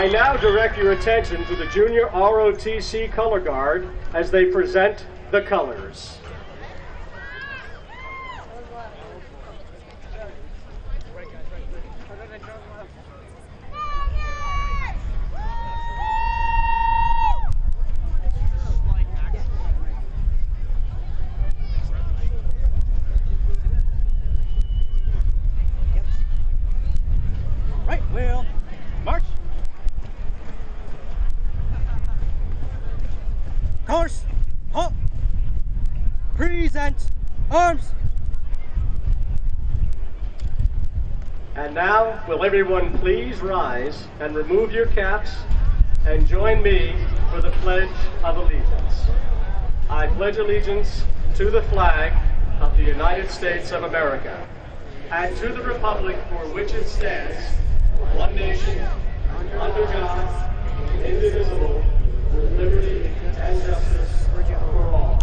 I now direct your attention to the Junior ROTC Color Guard as they present the colors. Right wheel, march. Course, halt. Present, arms. And now, will everyone please rise and remove your caps and join me for the Pledge of Allegiance. I pledge allegiance to the flag of the United States of America and to the republic for which it stands, one nation, under God, indivisible, with liberty and justice for all.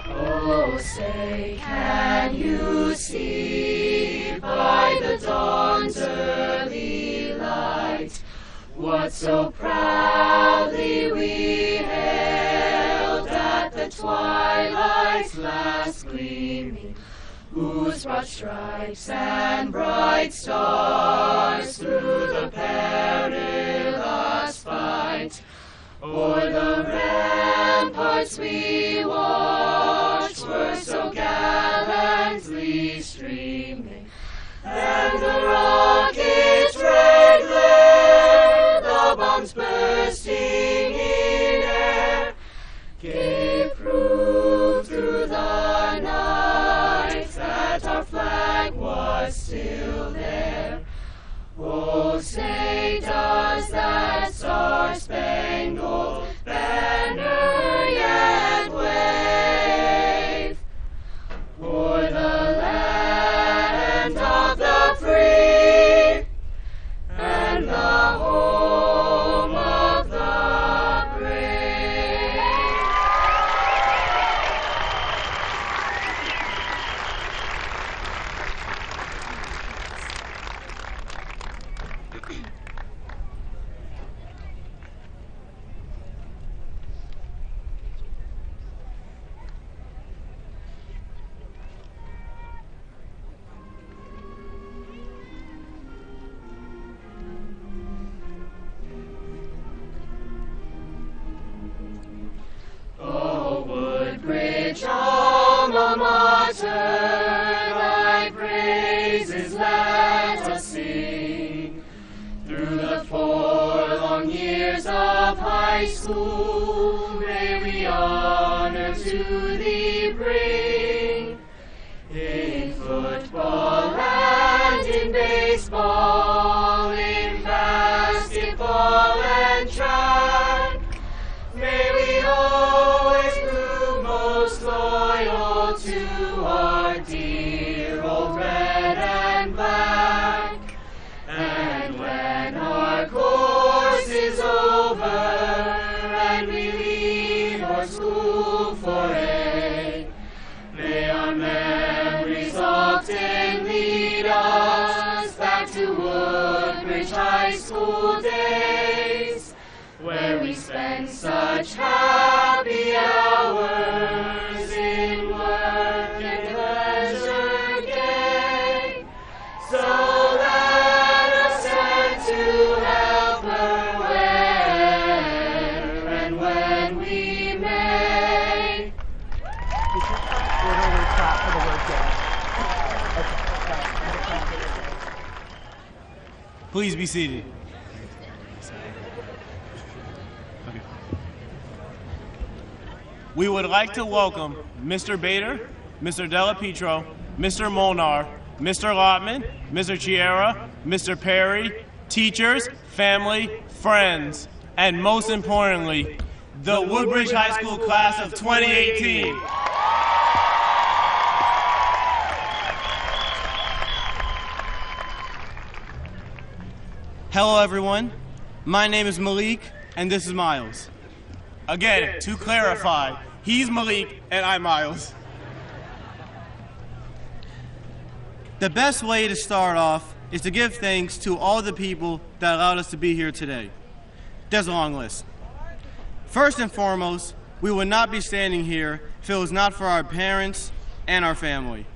Oh, say, can you see by the dawn's early light what so proudly we hailed at the twilight's last gleaming, whose broad stripes and bright stars through the perilous fight o'er the ramparts we watched were so gallantly streaming, and the rocket's red glare, the bombs bursting in air, gave proof through the night that our flag was still there. Oh, say, does that star-spangled banner yet wave o'er the land of the free and the home of the brave? Oh, Woodbridge, alma mater, thy praises let us sing. Through the 4 long years of high school, may we honor to thee bring. In football and in baseball, in basketball and track, may we always prove most loyal to our dear old red and black. And when our course is over and we leave our school foray, may our memories often lead us back to Woodbridge High School days, where we spend such happy hours in work and pleasure gay. So let us stand to help her where and when we may. Please be seated. We would like to welcome Mr. Bader, Mr. Della Pietro, Mr. Molnar, Mr. Lotman, Mr. Chiera, Mr. Perry, teachers, family, friends, and most importantly, the Woodbridge High School class of 2018. Hello everyone, my name is Malik and this is Miles. Again, to clarify, he's Malik and I'm Miles. The best way to start off is to give thanks to all the people that allowed us to be here today. There's a long list. First and foremost, we would not be standing here if it was not for our parents and our family.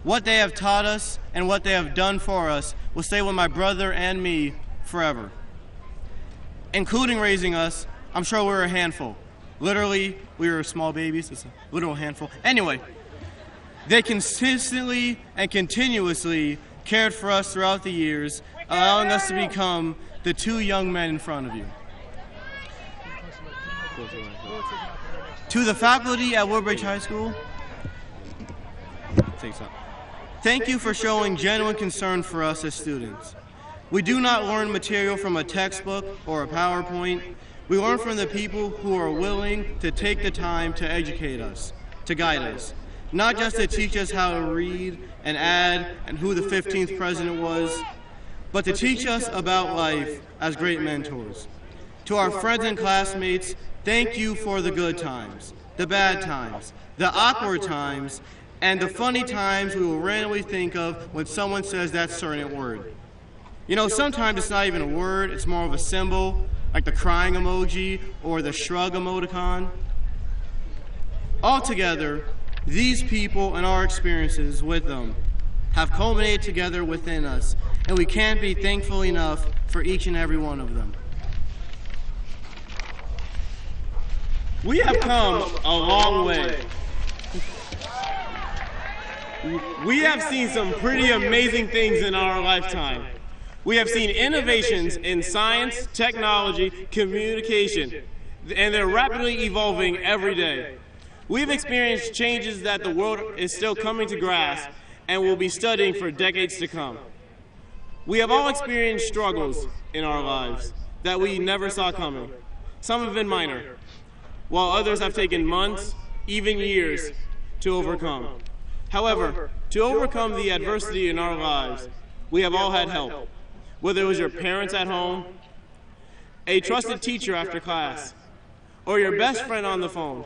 What they have taught us and what they have done for us will stay with my brother and me forever. Including raising us, I'm sure we were a handful. Literally, we were small babies. It's a literal handful. Anyway, they consistently and continuously cared for us throughout the years, allowing us to become the two young men in front of you. To the faculty at Woodbridge High School, thank you for showing genuine concern for us as students. We do not learn material from a textbook or a PowerPoint. We learn from the people who are willing to take the time to educate us, to guide us, not just to teach us how to read and add and who the 15th president was, but to teach us about life as great mentors. To our friends and classmates, thank you for the good times, the bad times, the awkward times, and the funny times we will randomly think of when someone says that certain word. You know, sometimes it's not even a word, it's more of a symbol, like the crying emoji or the shrug emoticon. Altogether, these people and our experiences with them have culminated together within us, and we can't be thankful enough for each and every one of them. We have come a long way. We have seen some pretty amazing things in our lifetime. We have seen innovations in science, technology, communication, and they're rapidly evolving every day. We've experienced changes that the world is still coming to grasp and will be studying for decades to come. We have all experienced struggles in our lives that we never saw coming. Some have been minor, while others have taken months, even years, to overcome. However, to overcome the adversity in our lives, we have all had help. Whether it was your parents at home, a trusted teacher after class, or your best friend on the phone,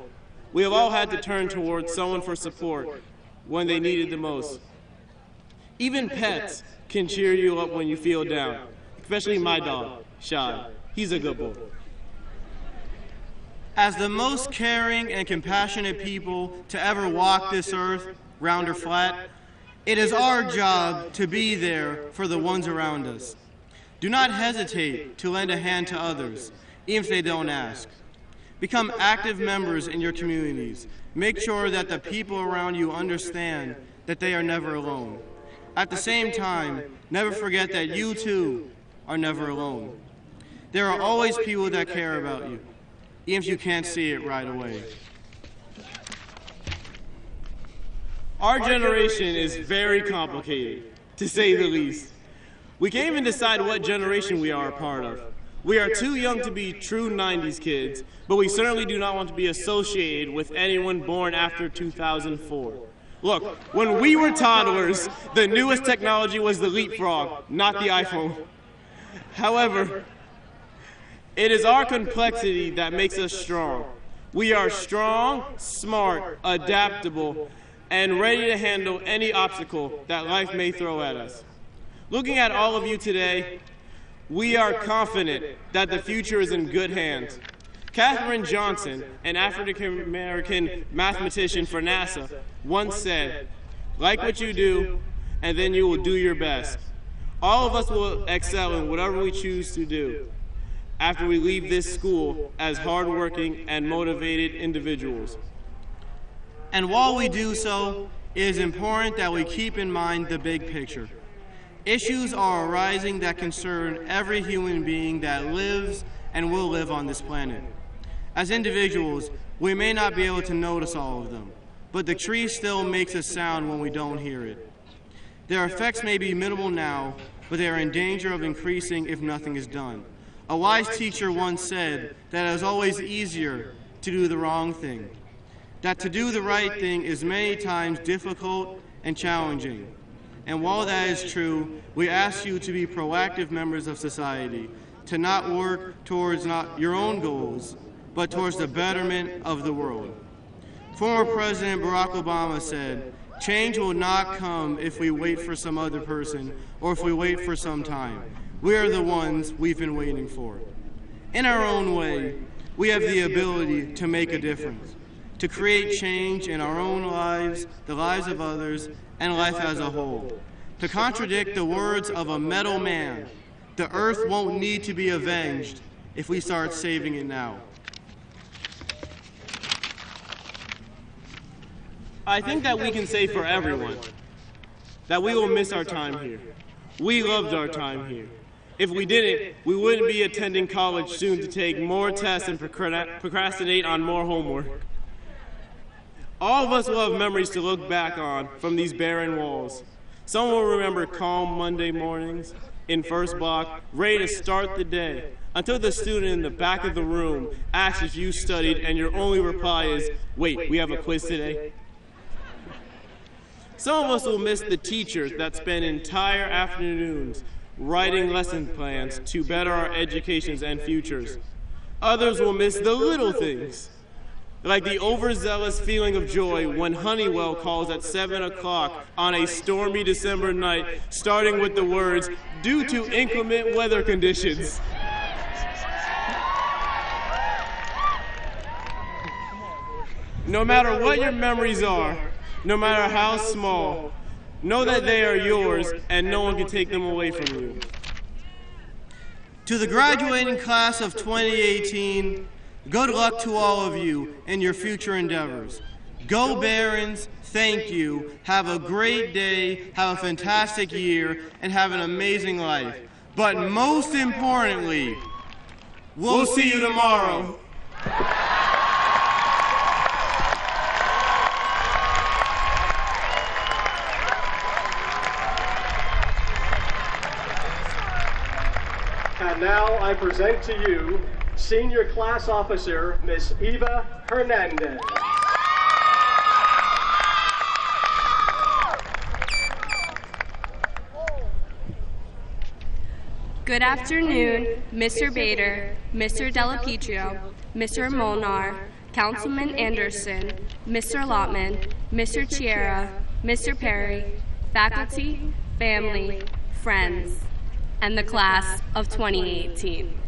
we have all had to turn towards someone for support when they needed the most. Even pets can cheer you up when you feel down, especially my dog, Shy. He's a good boy. As the most caring and compassionate people to ever walk this earth, round or flat, it is our job to be there for the ones around us. Do not hesitate to lend a hand to others, even if they don't ask. Become active members in your communities. Make sure that the people around you understand that they are never alone. At the same time, never forget that you too are never alone. There are always people that care about you, even if you can't see it right away. Our generation is very complicated, to say the least. We can't even decide what generation we are a part of. We are too young to be true 90s kids, but we certainly do not want to be associated with anyone born after 2004. Look, when we were toddlers, the newest technology was the leapfrog, not the iPhone. However, it is our complexity that makes us strong. We are strong, smart, adaptable, and ready to handle any obstacle that life may throw at us. Looking at all of you today, we are confident that the future is in good hands. Katherine Johnson, an African-American mathematician for NASA, once said, "Like what you do, and then you will do your best." All of us will excel in whatever we choose to do after we leave this school as hardworking and motivated individuals. And while we do so, it is important that we keep in mind the big picture. Issues are arising that concern every human being that lives and will live on this planet. As individuals, we may not be able to notice all of them, but the tree still makes a sound when we don't hear it. Their effects may be minimal now, but they are in danger of increasing if nothing is done. A wise teacher once said that it is always easier to do the wrong thing, that to do the right thing is many times difficult and challenging. And while that is true, we ask you to be proactive members of society, to not work towards not your own goals, but towards the betterment of the world. Former President Barack Obama said, Change will not come if we wait for some other person or if we wait for some time. We are the ones we've been waiting for. In our own way, we have the ability to make a difference, to create change in our own lives, the lives of others, and life as a whole. To contradict the words of a metal man, the earth won't need to be avenged if we start saving it now. I think that we can say for everyone that we will miss our time here. We loved our time here. If we didn't, we wouldn't be attending college soon to take more tests and procrastinate on more homework. All of us will have memories to look back on from these barren walls. Some will remember calm Monday mornings in first block, ready to start the day, until the student in the back of the room asks if you studied and your only reply is, "Wait, we have a quiz today?" Some of us will miss the teachers that spend entire afternoons writing lesson plans to better our educations and futures. Others will miss the little things, like the overzealous feeling of joy when Honeywell calls at 7 o'clock on a stormy December night, starting with the words, "Due to inclement weather conditions." No matter what your memories are, no matter how small, know that they are yours and no one can take them away from you. To the graduating class of 2018, good luck to all of you in your future endeavors. Go Barons, thank you, have a great day, have a fantastic year, and have an amazing life. But most importantly, we'll see you tomorrow. And now I present to you Senior Class Officer, Miss Eva Hernandez. Good afternoon, Mr. Bader, Mr. Delapetrio, Mr. Molnar, Councilman Anderson, Mr. Lotman, Mr. Chiera, Mr. Perry, faculty, family, friends, and the class of 2018.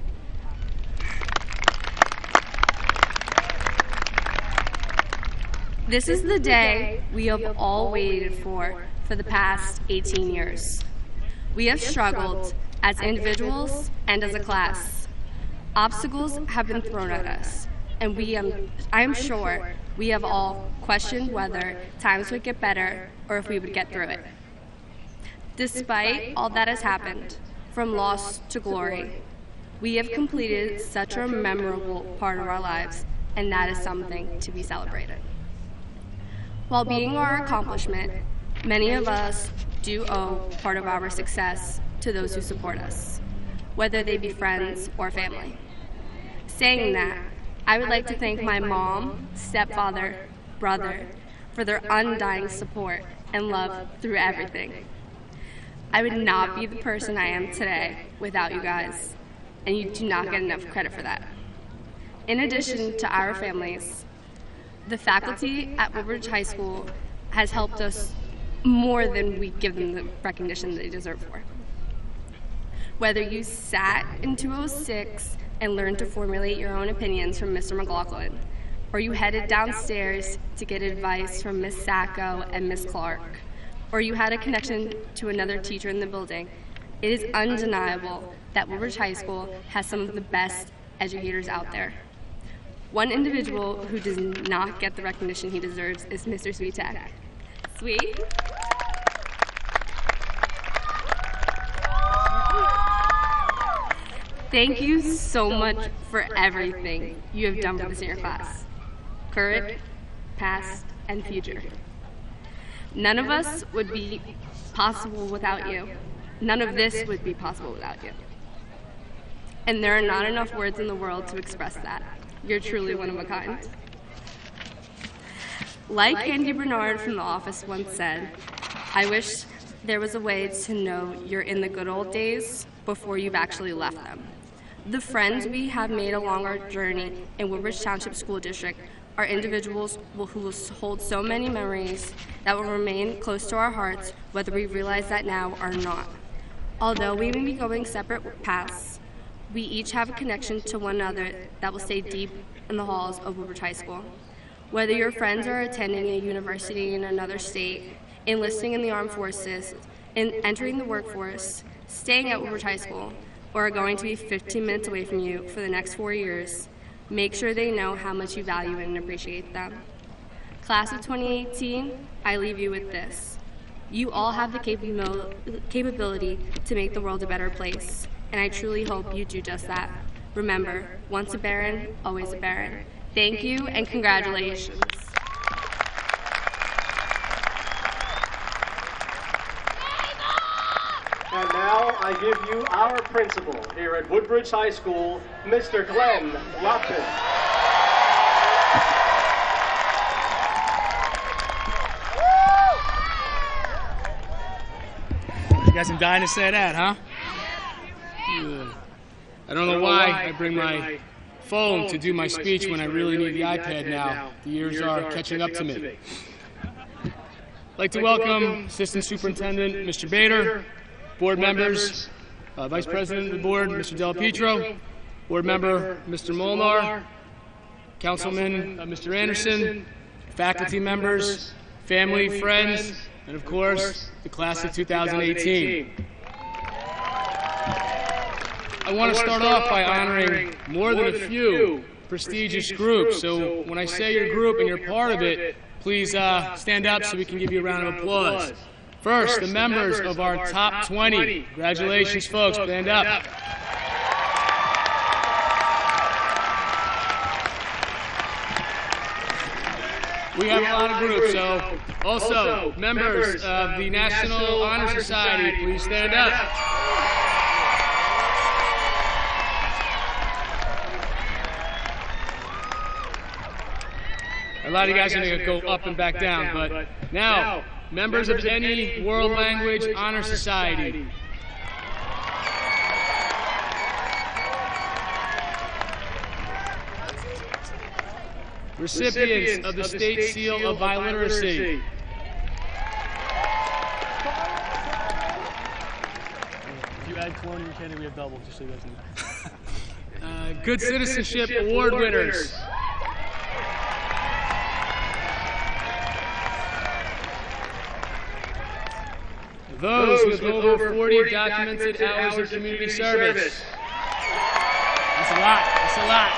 This is the day we have all waited for the past 18 years. We have struggled as individuals and as a class. Obstacles have been thrown at us, and I am sure we have all questioned whether times would get better or if we would get through it. Despite all that has happened, from loss to glory, we have completed such a memorable part of our lives, and that is something to be celebrated. While being our accomplishment, many of us do owe part of our success to those who support us, whether they be friends or family. Saying that, I would like to thank my mom, stepfather, brother for their undying support and love through everything. I would not be the person I am today without you guys, and you do not get enough credit for that. In addition to our families, the faculty at Woodbridge High School has helped us more than we give them the recognition they deserve for. Whether you sat in 206 and learned to formulate your own opinions from Mr. McLaughlin, or you headed downstairs to get advice from Miss Sacco and Miss Clark, or you had a connection to another teacher in the building, it is undeniable that Woodbridge High School has some of the best educators out there. One individual who does not get the recognition he deserves is Mr. Sweetak. Sweet? Thank you so much for everything you have done for the senior class. Current, past, and future. None of us would be possible without you. None of this would be possible without you. And there are not enough words in the world to express that. You're truly one of a kind. Like Andy Bernard from The Office once said, I wish there was a way to know you're in the good old days before you've actually left them. The friends we have made along our journey in Woodbridge Township School District are individuals who will hold so many memories that will remain close to our hearts, whether we realize that now or not. Although we may be going separate paths, we each have a connection to one another that will stay deep in the halls of Woodbridge High School. Whether your friends are attending a university in another state, enlisting in the armed forces, entering the workforce, staying at Woodbridge High School, or are going to be 15 minutes away from you for the next 4 years, make sure they know how much you value and appreciate them. Class of 2018, I leave you with this. You all have the capability to make the world a better place, and I truly hope you do just that. Remember, once a Baron, always a Baron. Thank you and congratulations. And now I give you our principal here at Woodbridge High School, Mr. Glenn Lopton. You guys been dying to say that, huh? Good. I don't know why I bring my phone to do my speech when I really need the iPad now. The years are catching up to me. I'd like to welcome Assistant Superintendent Mr. Bader, board members, Vice President of the board, Mr. Della Pietro, board member, Mr. Molnar, Councilman, Mr. Anderson, faculty members, family, friends, and of course, the class of 2018. I want to start off by honoring more than a few prestigious groups. So when I say your group and you're part of it, please stand up so we can give you a round of applause. First, the members of our top 20. Congratulations, folks. Stand up. We have a lot of groups, so also members of the National Honor Society, please stand up. A lot of you guys are going to go up and back down, but now, members of any World Language Honor Society. Recipients of the State Seal of Biliteracy. If you add Colonial Candy, we have double, just so you guys know. Good Citizenship Award winners. Those with over 40 documented hours of community service. That's a lot. That's a lot.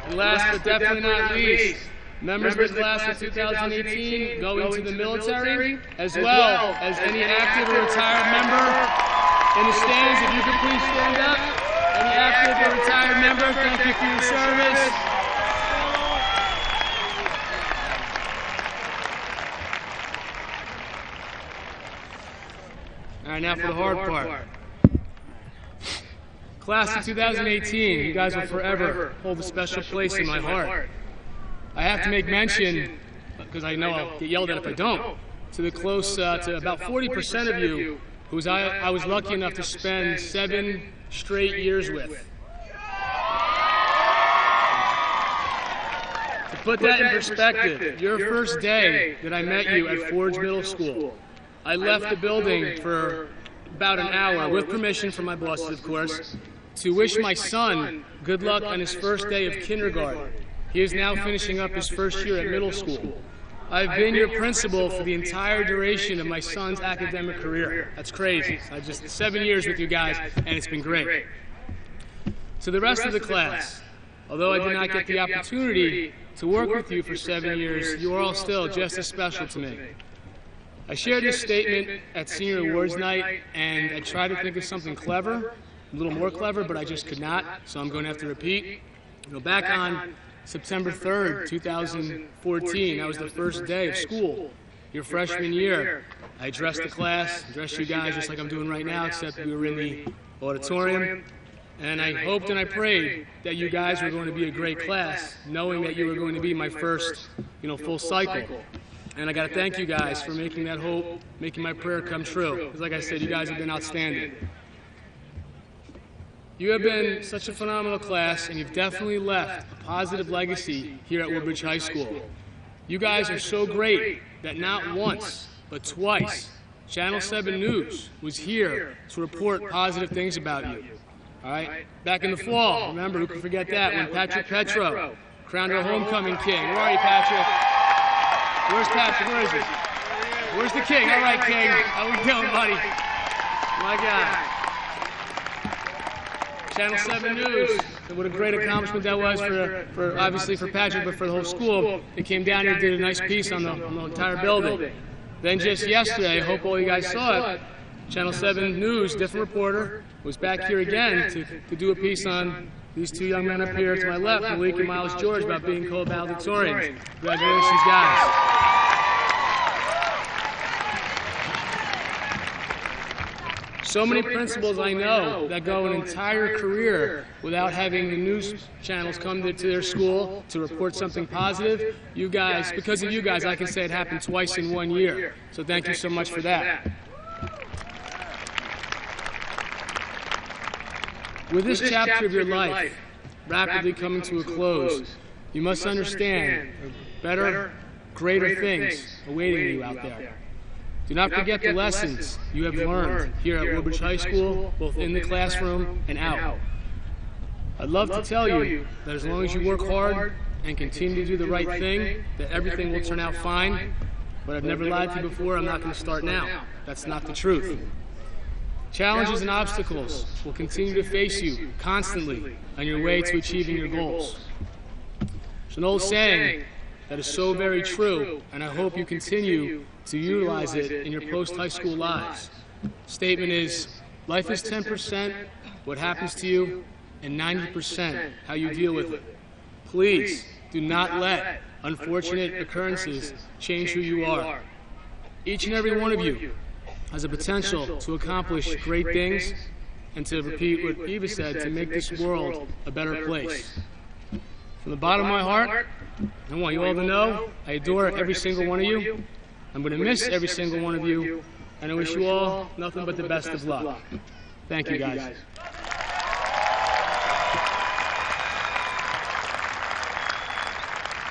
And last but definitely not least, members of the class of 2018 going to the military, as well as any active or retired member in the stands. If you could please stand up. Any active or retired member, thank you for your service. All right, now for the hard part. Class of 2018, you guys will forever hold a special place in my heart. I have to make mention, because I know I'll get yelled at if I don't, to the close to about 40% of you who I was lucky enough to spend 7 straight years with. To put that in perspective, your first day that I met you at Forge Middle School, I left the building for about an hour, with permission from my bosses, of course, to wish my son good luck on his first day of kindergarten. He is now finishing up his first year at middle school. I've been your principal for the entire duration of my son's academic career. That's crazy. I've just 7 years with you guys, and it's been great. To the rest of the class, although I did not get the opportunity to work with you for 7 years, you are all still just as special to me. I shared this statement at Senior Awards Night, and I tried to think of something clever, a little more clever, but I just could not, so I'm going to have to repeat. Back on September 3rd, 2014, that was the first day of school, your freshman year. I addressed the class, addressed you guys just like I'm doing right now, except we were in the auditorium. And I hoped and I prayed that you guys were going to be a great class, knowing that you were going to be my first, full cycle. And I got to thank you guys for making that hope, making my prayer come true. Because like I said, you guys have been outstanding. You have been such a phenomenal class, and you've definitely left a positive legacy here at Woodbridge High School. You guys are so great that not once, but twice, Channel 7 News was here to report positive things about you. All right? Back in the fall, remember, who can forget that, when Patrick Petro crowned our homecoming king. Where are you, Patrick? Where's Patrick? Where is he? Where's the king? All right, king. How we doing, buddy? My God. Channel 7 News. What a great accomplishment that was for obviously for Patrick, but for the whole school. They came down here and did a nice piece on the entire building. Then just yesterday, I hope all you guys saw it, Channel 7 News, different reporter, was back here again to do a piece on these two young men up here to my left, Malik and Miles George, about being co-valedictorians. Congratulations, guys. So many principals I know that go an entire career without having the news channels come to their school to report something positive. You guys, because of you guys, I can say it happened twice in 1 year. So thank you so much for that. With this chapter of your life rapidly coming to a close, you must understand better, greater things awaiting you out there. Do not forget the lessons you have learned here at Woodbridge High School, both in the classroom and out. I'd love to tell you that as long as you work hard and continue to do the right thing, that everything will turn out fine. But I've never lied to you before, I'm not going to start now. That's not the truth. Challenges and obstacles will continue to face you constantly on your way to achieving your goals. There's an old saying that is so very true, and I hope you continue to utilize it in your post-high school lives. The statement is, life is 10% what happens to you and 90% how you deal with it. Please do not let unfortunate occurrences change who you are. Each and every one of you has a potential to accomplish great things and, to repeat what Eva said, to make this world a better place. From the bottom of my heart, I want you all to know I adore every single one of you. I'm going to miss every single one of you, and I wish you all nothing but the best of luck. Thank you, guys.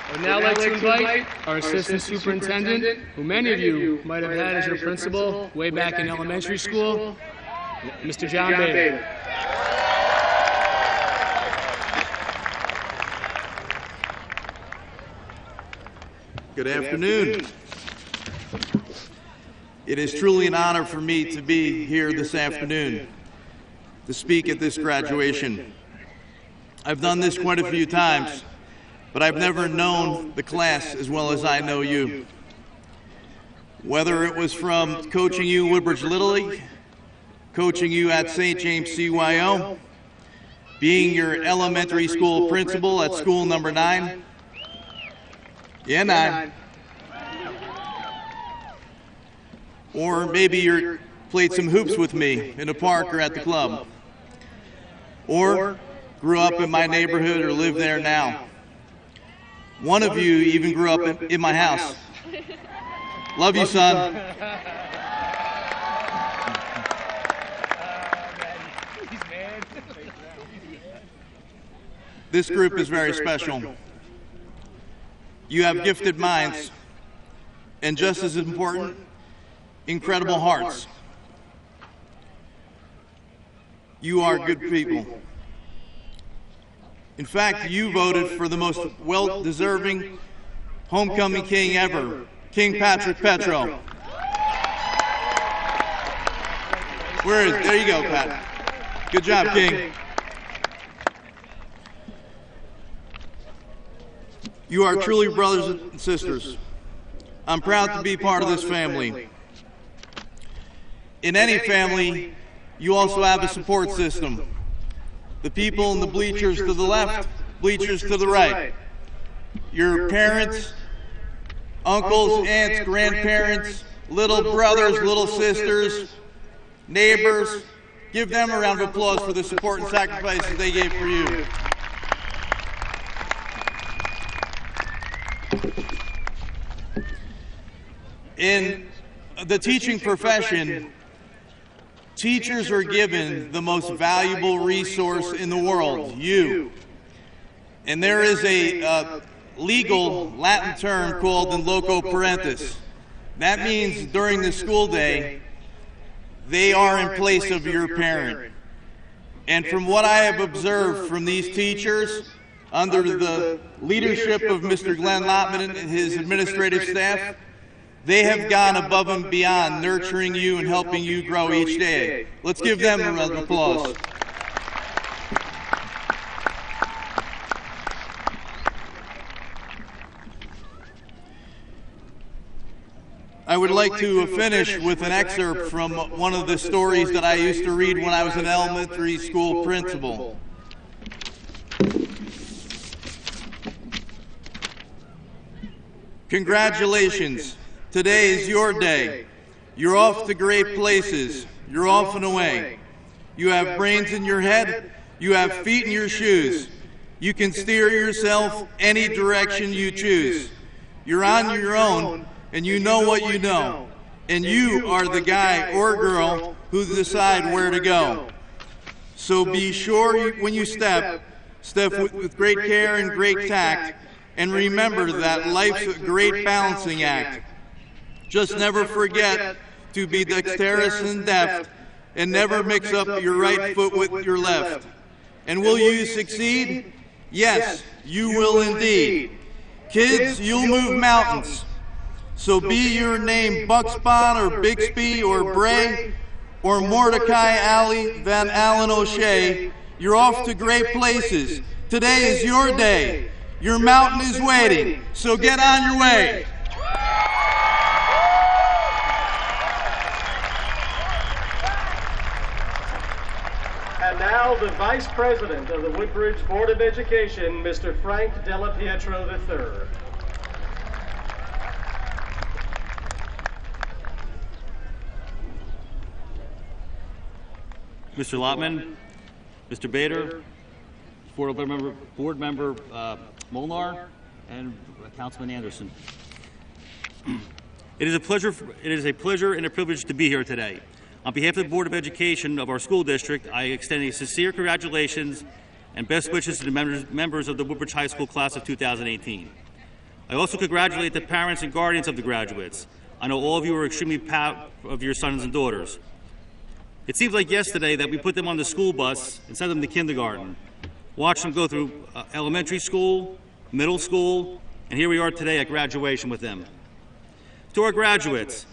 I would now like to invite our Assistant Superintendent, who many of you might have had as your principal way back in elementary school, Mr. John Bader. Good afternoon. It is truly an honor for me to be here this afternoon to speak at this graduation. I've done this quite a few times, but I've never known the class as well as I know you. Whether it was from coaching you Woodbridge Little League, coaching you at St. James CYO, being your elementary school principal at school number 9, yeah, 9. Or maybe you played some hoops with me in a park or at the club. Or grew up in my neighborhood or live there now. One of you even grew up in my house. Love you, son. This group is very special. You have gifted minds, and just as important, incredible hearts. You are good people. In fact, you voted for the most well-deserving homecoming king ever, King Patrick Petro. Where is? There you go, Pat. Good job, King. You are truly brothers and sisters. I'm proud to be part of this family. In any family, you also have a support system. The people in the bleachers to the left, bleachers to the right. Your parents, uncles, aunts, grandparents, little brothers, little sisters, neighbors. Give them a round of applause for the support and sacrifices they gave for you. In the teaching profession, teachers are given the most valuable resource in the world, you. And there is a legal Latin term called the Loco Parentis. That means during the school day, they are in place of your parent. And from what I have observed from these teachers, under the leadership of Mr. Glenn Lotman and his administrative staff, they have gone above and beyond nurturing you and helping you grow each day. Let's give them a round of applause. I would like to finish with an excerpt from one of the stories that I used to read when I was an elementary school principal. Congratulations. Today is your day. You're off to great places. You're off and away. You have brains in your head. You have feet in your shoes. You can steer yourself any direction you choose. You're on your own, and you know what you know. And you are the guy or girl who decide where to go. So be sure when you step with great care and great tact, and remember that life's a great balancing act. Just never forget to be dexterous and deft, and never mix up your right foot with your left. And will you succeed? Yes, you will indeed. Kids, you'll move mountains. So be your name Buckspawn or Bixby or Bray or Mordecai Alley Van Allen O'Shea, you're off to great places. Today is your day. Your mountain is waiting, so get on your way. And now the Vice President of the Woodbridge Board of Education, Mr. Frank Della Pietro III. Mr. Lotman, Mr. Bader, Board Member Molnar, and Councilman Anderson. It is a pleasure and a privilege to be here today. On behalf of the Board of Education of our school district, I extend a sincere congratulations and best wishes to the members of the Woodbridge High School class of 2018. I also congratulate the parents and guardians of the graduates. I know all of you are extremely proud of your sons and daughters. It seems like yesterday that we put them on the school bus and sent them to kindergarten, watched them go through elementary school, middle school, and here we are today at graduation with them. To our graduates,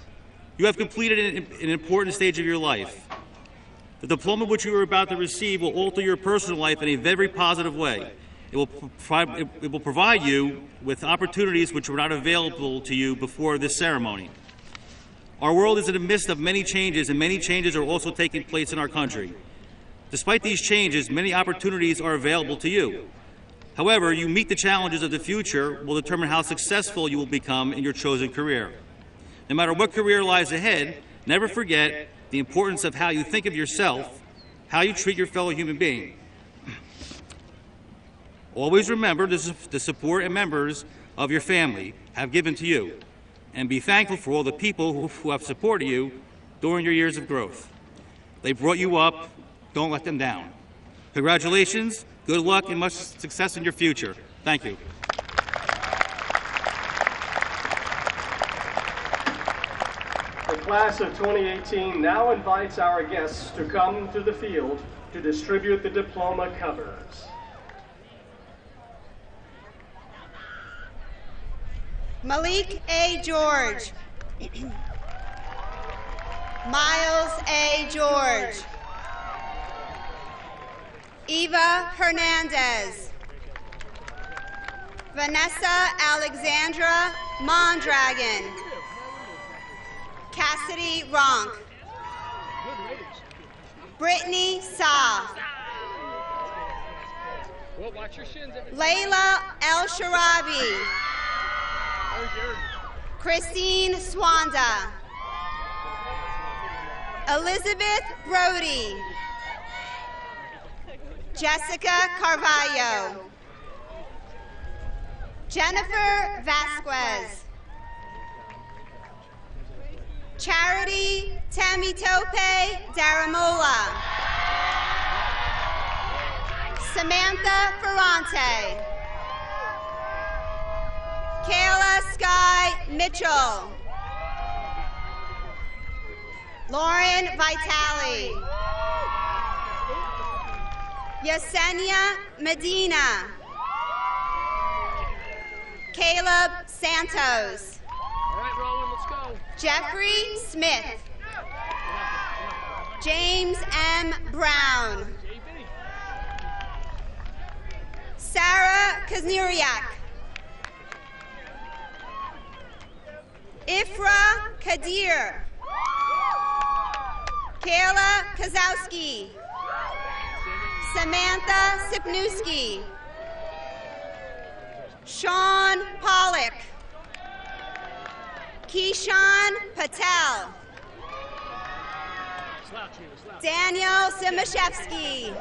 you have completed an important stage of your life. The diploma which you are about to receive will alter your personal life in a very positive way. It will provide you with opportunities which were not available to you before this ceremony. Our world is in the midst of many changes, and many changes are also taking place in our country. Despite these changes, many opportunities are available to you. However, you meet the challenges of the future will determine how successful you will become in your chosen career. No matter what career lies ahead, never forget the importance of how you think of yourself, how you treat your fellow human being. Always remember the support and members of your family have given to you, and be thankful for all the people who have supported you during your years of growth. They brought you up. Don't let them down. Congratulations, good luck, and much success in your future. Thank you. The class of 2018 now invites our guests to come to the field to distribute the diploma covers. Malik A. George. Miles A. George. Eva Hernandez. Vanessa Alexandra Mondragon. Cassidy Ronk. Brittany Sa. Layla El Sharabi. Christine Swanda. Elizabeth Brody. Jessica Carvalho. Jennifer Vasquez. Charity Tamitope Daramola. Samantha Ferrante. Kayla Sky Mitchell. Lauren Vitale. Yesenia Medina. Caleb Santos. All right, Roland, let's go. Jeffrey Smith. James M. Brown. Sarah Kaznieriak. Ifra Kadir. Kayla Kozowski. Samantha Sipnewski. Sean Pollock. Keyshawn Patel. Daniel Simashevsky.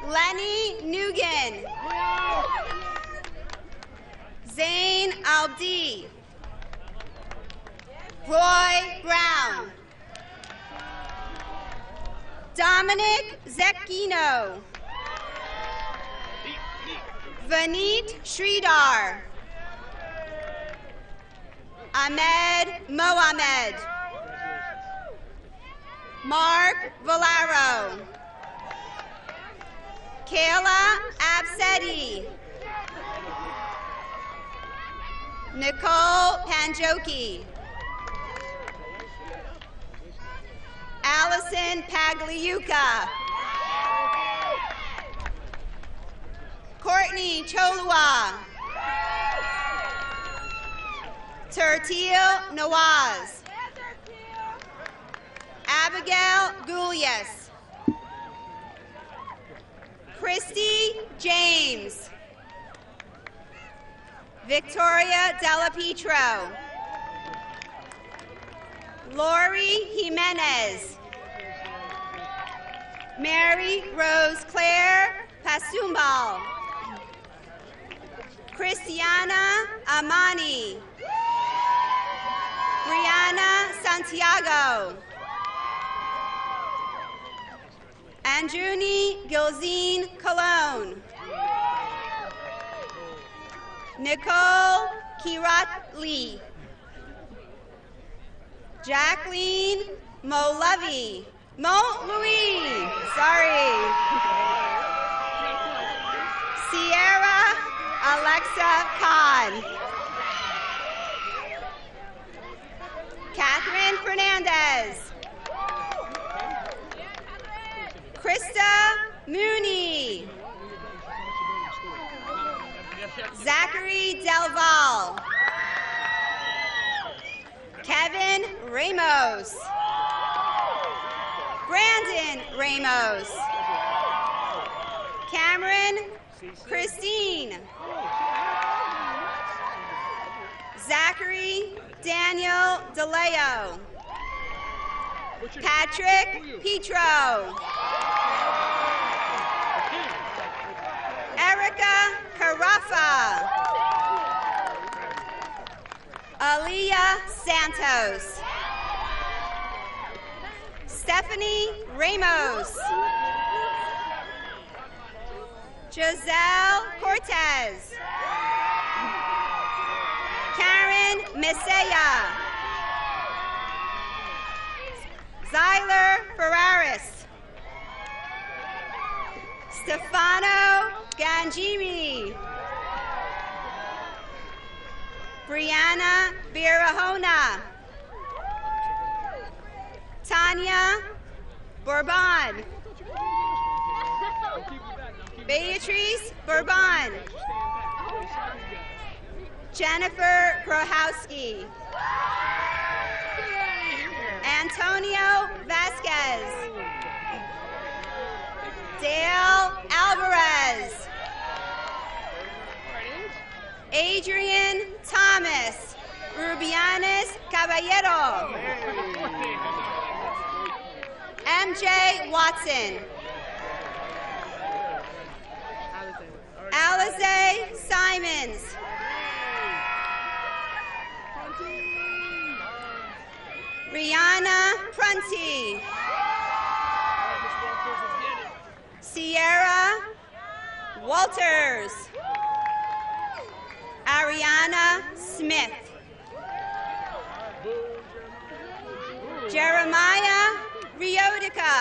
Lenny Nugan. Zain Aldi. Roy Brown. Dominic Zecchino. Vaneet Sridhar. Ahmed Mohamed. Mark Valero. Kayla Absedi. Nicole Panjoki. Allison Pagliuca. Courtney Cholua. Tertil Nawaz. Abigail Gulias. Christy James. Victoria Della Pietro. Lori Jimenez. Mary Rose Claire Pasumbal. Christiana Amani. Brianna Santiago. Anjuni Gilzine Cologne. Nicole Kiratli. Jacqueline Molovey. Louis, sorry. Sierra Alexa Khan. Catherine Fernandez. Krista Mooney. Zachary Delval. Kevin Ramos. Brandon Ramos. Cameron Christine. Zachary Daniel DeLeo. Patrick Petro. Erica Carafa. Aaliyah Santos. Stephanie Ramos. Giselle Cortez. Karen Mesaya. Zyler Ferraris. Stefano Ganjimi. Brianna Birahona. Tanya Bourbon. Beatrice Bourbon. Jennifer Prohowski. Antonio Vasquez. Dale Alvarez. Adrian Thomas. Rubianes Caballero. MJ Watson. Alize Simons. Brianna Prunty, Sierra Walters, Ariana Smith, Jeremiah Riodica,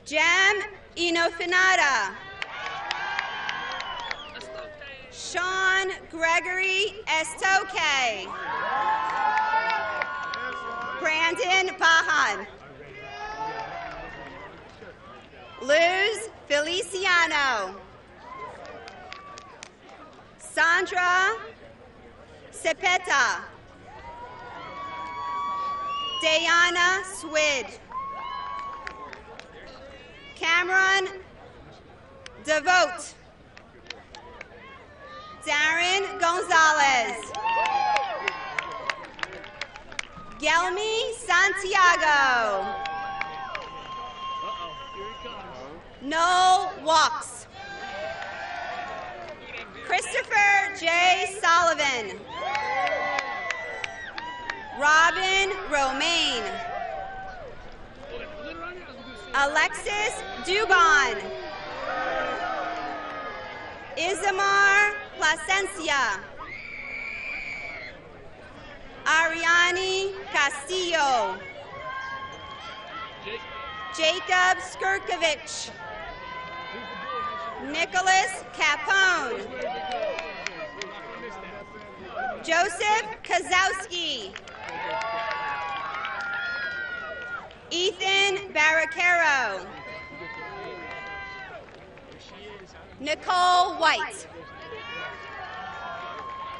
Jem Inofinata, Sean Gregory Estoque, Brandon Bahan, Luz Feliciano, Sandra Cepeta, Diana Swid, Cameron DeVote, Darren Gonzalez, Gelmi Santiago, Noel Walks, Christopher J. Sullivan, Robin Romaine, Alexis Dubon, Isamar Plasencia, Ariani Castillo, Jacob Skirkovich, Nicholas Capone, Joseph Kozowski, Ethan Barricaro, Nicole White,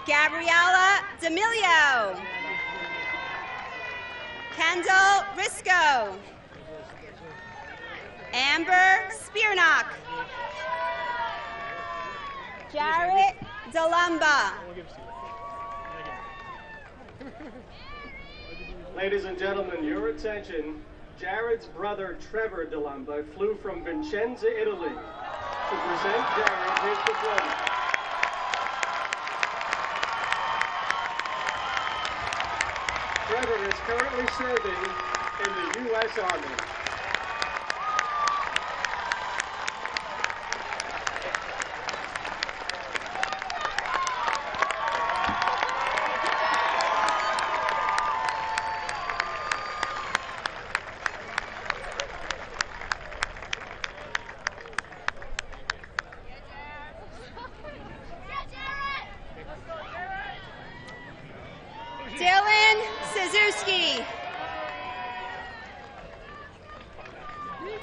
Gabriella D'Amelio, Kendall Risco, Amber Spearnock, Jarrett DeLumba. Ladies and gentlemen, your attention. Jared's brother, Trevor DeLumba, flew from Vicenza, Italy to present Jared his diploma. Trevor is currently serving in the U.S. Army. Dylan Suzuki,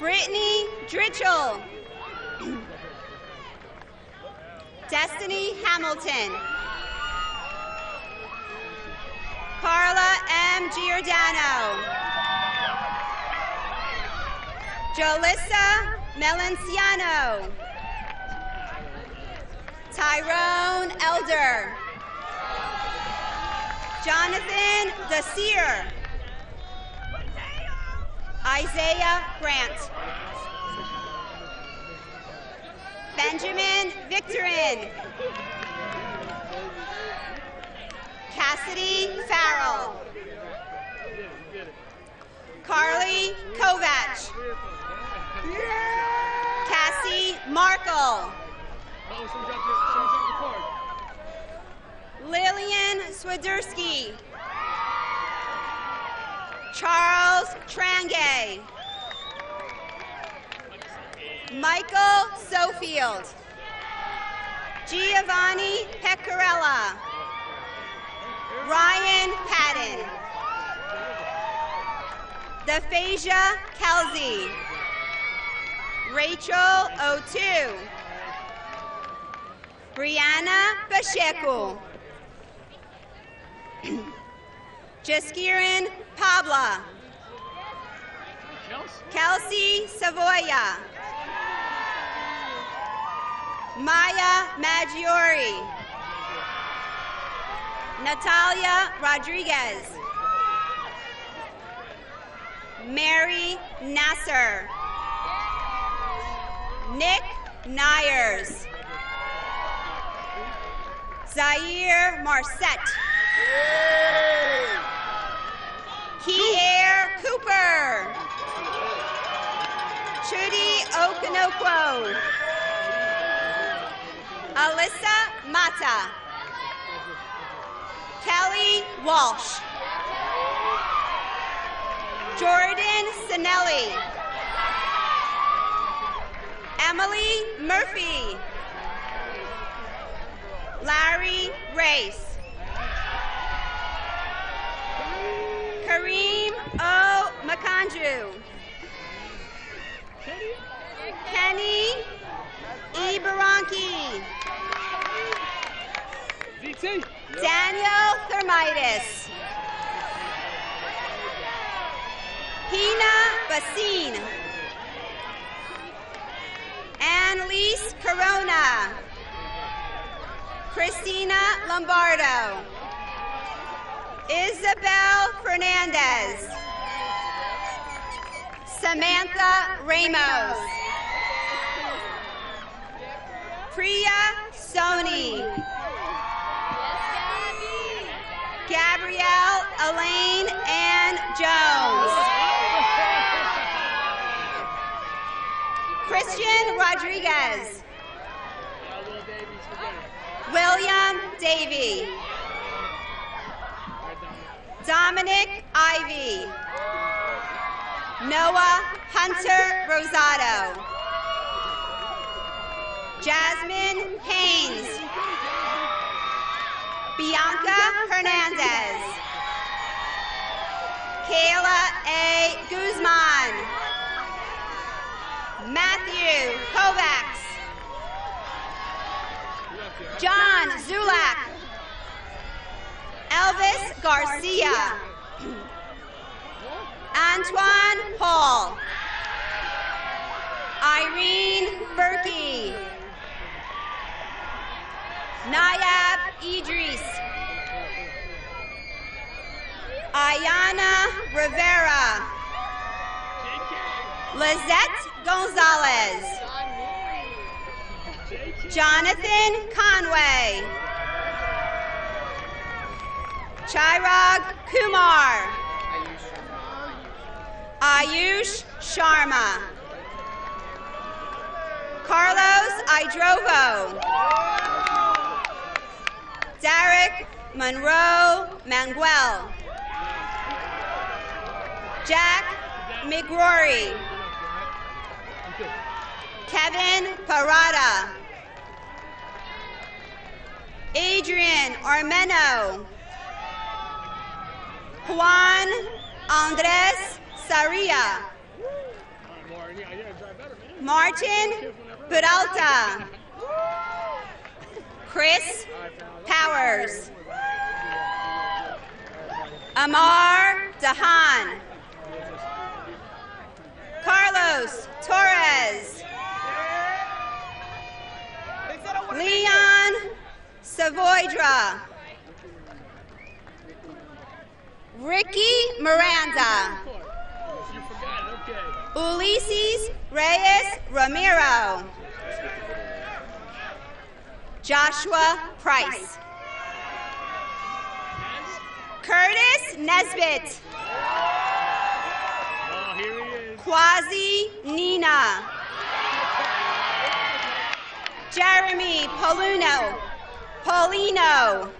Brittany Dritchell, Destiny Hamilton, Carla M. Giordano, Jalissa Melenciano, Tyrone Elder, Jonathan Desir, Isaiah Grant, Benjamin Victorin, Cassidy Farrell, Carly Kovach, Cassie Markle, Lillian Swiderski, Charles Trange, Michael Sofield, Giovanni Pecorella, Ryan Patton, Dephasia Kelsey, Rachel O'Toole, Brianna Pacheco, Jaskirin Pabla, Kelsey Savoya, Maya Maggiore, Natalia Rodriguez, Mary Nasser, Nick Nyers, Zaire Marcette. Kier Cooper. Trudy Okonokwo. Alyssa Mata. Kelly Walsh. Jordan Sinelli. Emily Murphy. Larry Race. Kareem O. Makanju. Kenny E. Baranki. Daniel Thermitis. Hina Basine. Annalise Corona. Christina Lombardo. Isabel Fernandez. Samantha Ramos. Priya Soni. Gabrielle Elaine Ann Jones. Christian Rodriguez. William Davey. Dominic Ivy. Noah Hunter Rosado. Jasmine Haynes. Bianca Hernandez. Kayla A. Guzman. Matthew Kovacs. John Zulak. Elvis Garcia. Antoine Hall. Irene Berkey. Nayab Idris. Ayana Rivera. Lizette Gonzalez. Jonathan Conway. Chirag Kumar. Ayush Sharma. Carlos Idrovo. Derek Monroe Manguel. Jack McGrory. Kevin Parada. Adrian Armeno. Juan Andres Saria. Martin Peralta. Chris Powers. Amar Dahan. Carlos Torres. Leon Savoydra. Ricky Miranda. Ulises Reyes Ramiro. Joshua Price. Curtis Nesbitt. Quasi Nina. Jeremy Polino.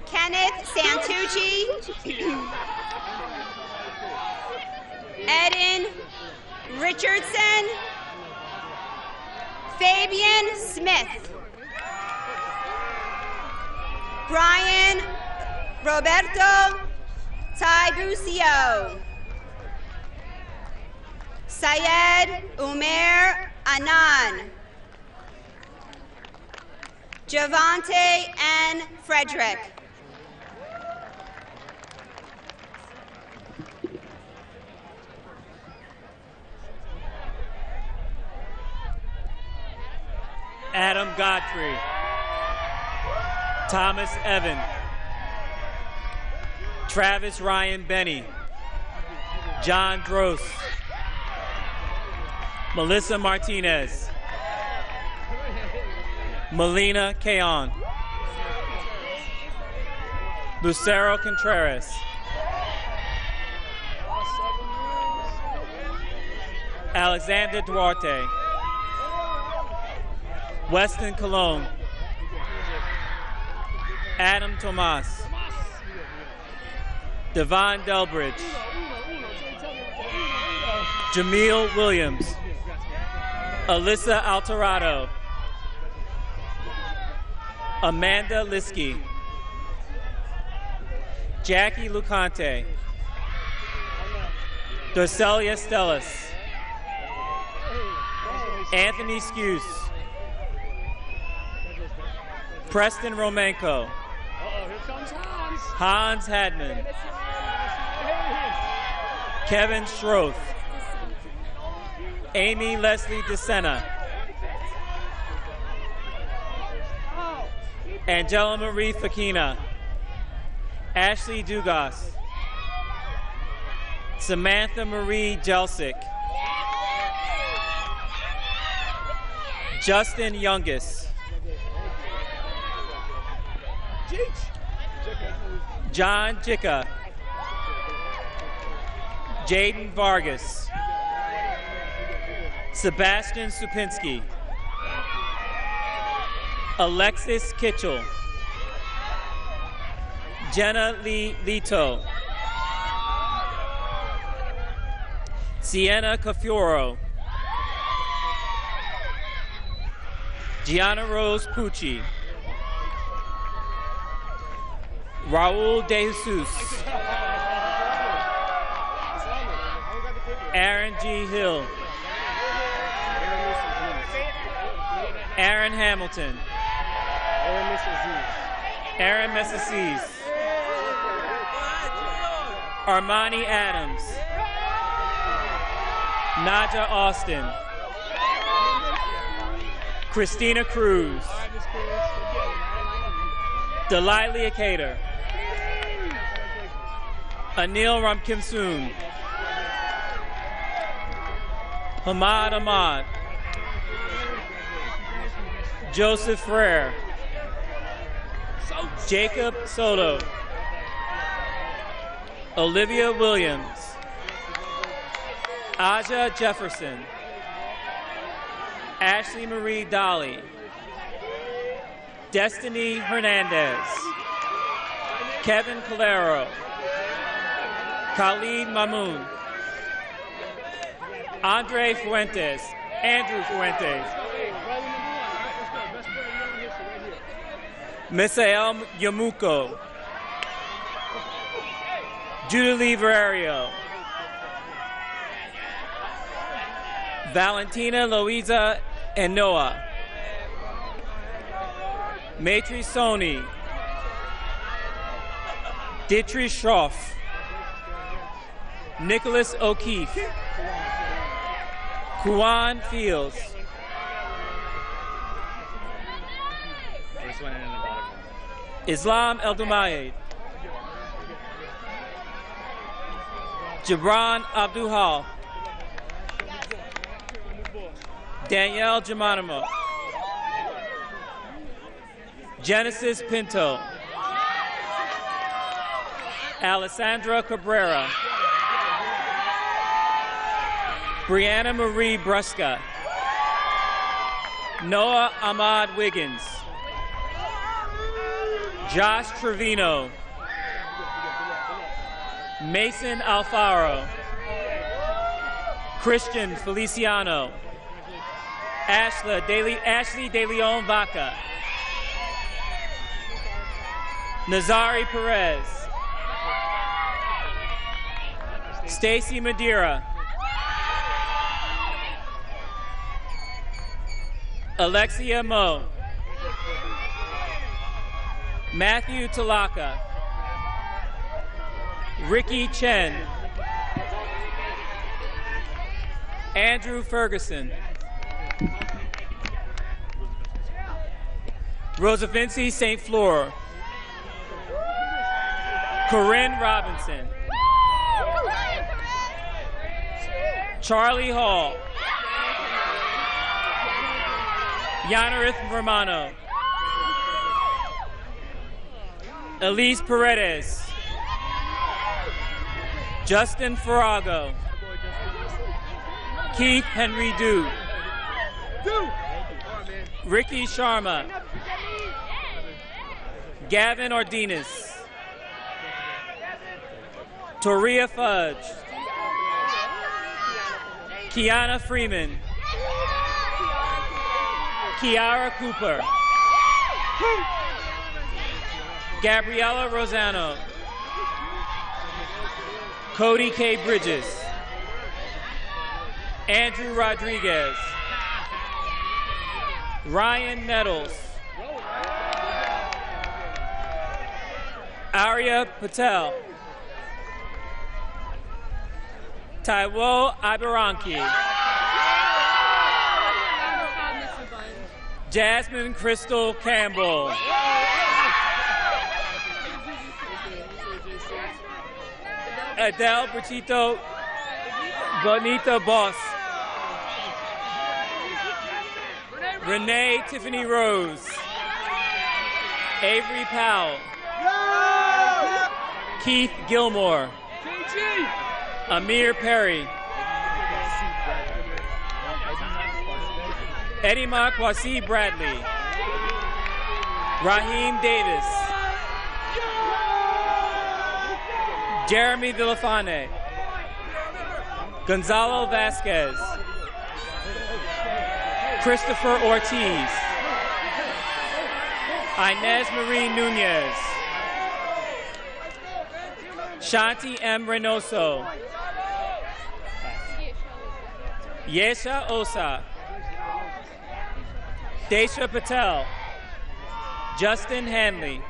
Kenneth Santucci. Eden Richardson. Fabian Smith. Brian Roberto Taibucio. Syed Umair Anan. Javante N. Frederick. Adam Godfrey. Thomas Evan. Travis Ryan Benny. John Drost. Melissa Martinez. Melina Kaon. Lucero Contreras. Alexander Duarte. Weston Colon. Adam Tomas. Devon Delbridge. Jamil Williams. Alyssa Alvarado. Amanda Liskey. Jackie Lucante. Dorcelia Stellas. Anthony Skuse. Preston Romanko. Hans Hadman. Kevin Schroth. Amy Leslie DeSena. Angela Marie Fakina. Ashley Dugas. Samantha Marie Jelsic. Justin Youngis. John Jicka. Jaden Vargas. Sebastian Supinski. Alexis Kitchell. Jenna Lee Lito. Sienna Cafioro. Gianna Rose Pucci. Raul De Jesus. Aaron G. Hill. Aaron Hamilton. Aaron Messasis. Armani Adams. Naja Austin. Christina Cruz. Delilah Cater. Anil Ramkimsoon. Hamad Ahmad. Joseph Frere. Jacob Soto. Olivia Williams. Aja Jefferson. Ashley Marie Dolly. Destiny Hernandez. Kevin Calero. Khalid Mamoun. Andre Fuentes. Andrew Fuentes. Misael Yamuko. Julie Verario. Valentina Louisa and Noah. Matri Soni. Dietrich Schroff. Nicholas O'Keefe. Kuan Fields. Islam Eldumayed. Jabran Abduhal. Danielle Geronimo. Genesis Pinto. Alessandra Cabrera. Brianna Marie Brusca. Noah Ahmad Wiggins. Josh Trevino. Mason Alfaro. Christian Feliciano. Ashley De Leon Vaca. Nazari Perez. Stacy Madeira. Alexia Mo. Matthew Talaka. Ricky Chen. Andrew Ferguson. Rosavinci St. Fleur. Corinne Robinson. Charlie Hall. Yanarith Romano. Elise Paredes. Justin Farago. Keith Henry Dew. Ricky Sharma. Gavin Ordinas. Toria Fudge. Kiana Freeman. Kiara Cooper. Gabriella Rosano. Cody K. Bridges. Andrew Rodriguez. Ryan Nettles. Arya Patel. Taiwo Ibaranki. Jasmine Crystal Campbell. Adele Bertito Bonita Boss. Renee Tiffany Rose. Avery Powell. Keith Gilmore. Amir Perry. Eddie Kwasi Bradley. Raheem Davis. Jeremy Villafane. Gonzalo Vasquez. Christopher Ortiz. Inez Marie Nunez. Shanti M. Reynoso. Yesha Osa. Desha Patel. Justin Hanley.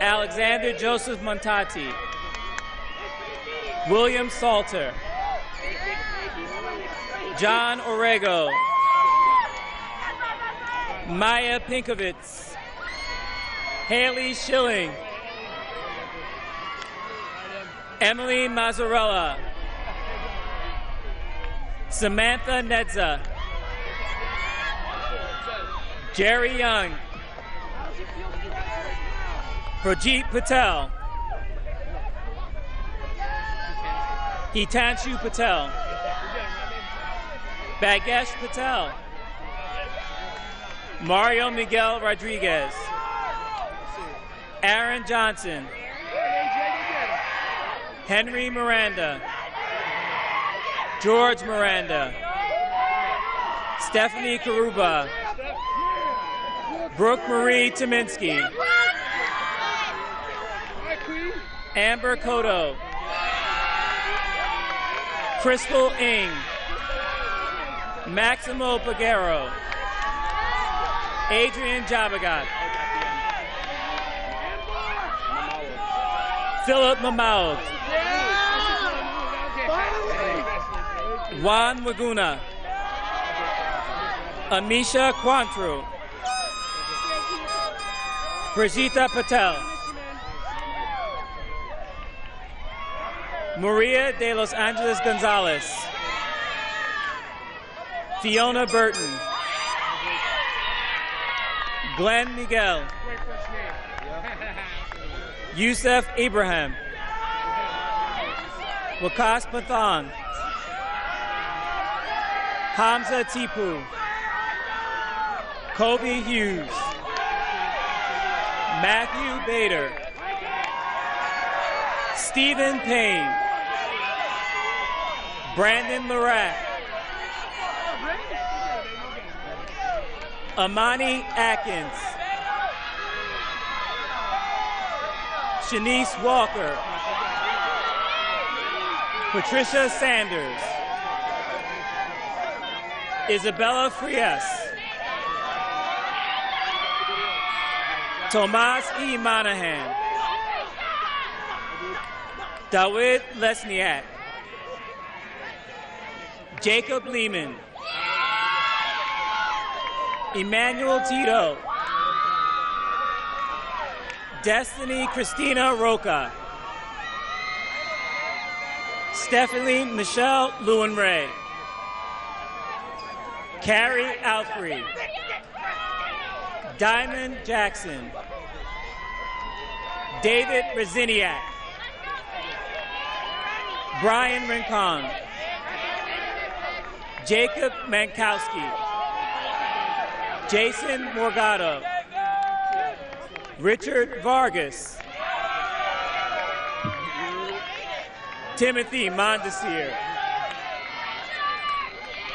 Alexander Joseph Montati. William Salter. John Orego. Maya Pinkovitz. Haley Schilling. Emily Mazzarella. Samantha Nedza. Jerry Young. Prajit Patel. Hitanshu Patel. Bagesh Patel. Mario Miguel Rodriguez. Aaron Johnson. Henry Miranda. George Miranda. Stephanie Karuba. Brooke Marie Tominski. Amber Cotto. Crystal Ng. Maximo Pagero. Adrian Jabagat. Philip Mamaud. Juan Waguna. Amisha Quantru. Brigitta Patel. Maria de Los Angeles Gonzalez. Fiona Burton. Glenn Miguel. Yusef Ibrahim. Wakas Pathan. Hamza Tipu. Kobe Hughes. Matthew Bader. Stephen Payne. Brandon Larac. Amani Atkins. Shanice Walker. Patricia Sanders. Isabella Frias. Tomas E. Monahan. Dawid Lesniak. Jacob Lehman. Emmanuel Tito. Destiny Christina Roca. Stephanie Michelle Lewin-Ray. Carrie Alfrey. Diamond Jackson. David Reziniak. Brian Rincon. Jacob Mankowski. Jason Morgado. Richard Vargas. Timothy Mondesir.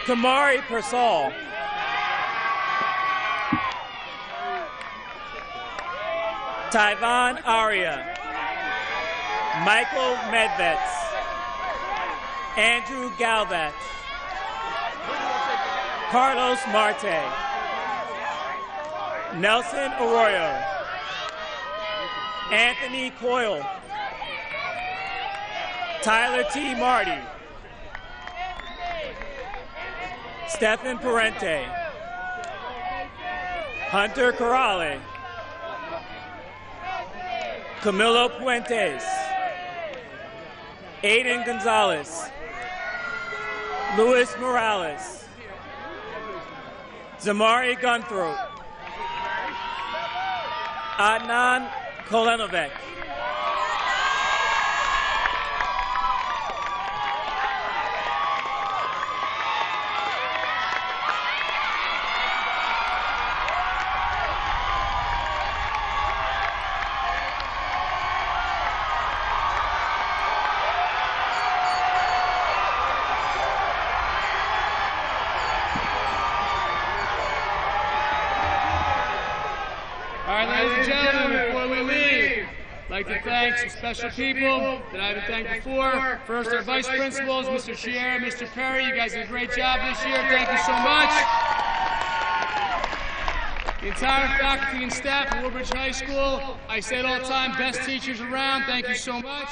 Kamari Persall. Tyvon Aria. Michael Medvets. Andrew Galvat. Carlos Marte. Nelson Arroyo. Anthony Coyle. Tyler T. Marty. Stephen Parente. Hunter Corrale. Camilo Puentes. Aiden Gonzalez. Luis Morales. Zamari Gunthroat. Adnan Kolenovec. Ladies and gentlemen, before we leave, I'd like to thank some special people that I haven't thanked before. First, our vice principals, Mr. Chiera, Mr. Perry. You guys did a great job this year. Thank you so much. The entire faculty and staff at Woodbridge High School. I say it all the time, best teachers around. Thank you so much.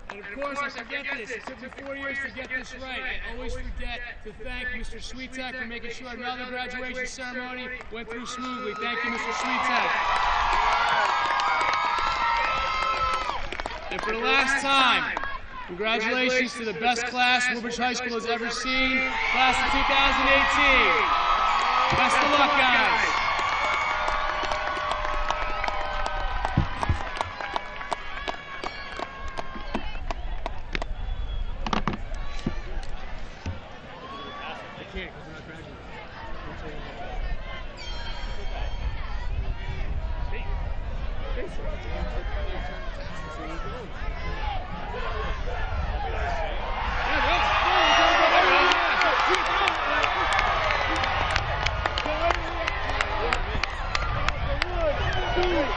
And of course, I forget this. It took me 4 years to get this right. I always forget to thank Mr. Sweetek for making sure another graduation ceremony went through smoothly. Thank you, Mr. Sweetek. And for the last time, congratulations to the best class Woodbridge High School has ever seen, class of 2018. Best of luck, guys. Good.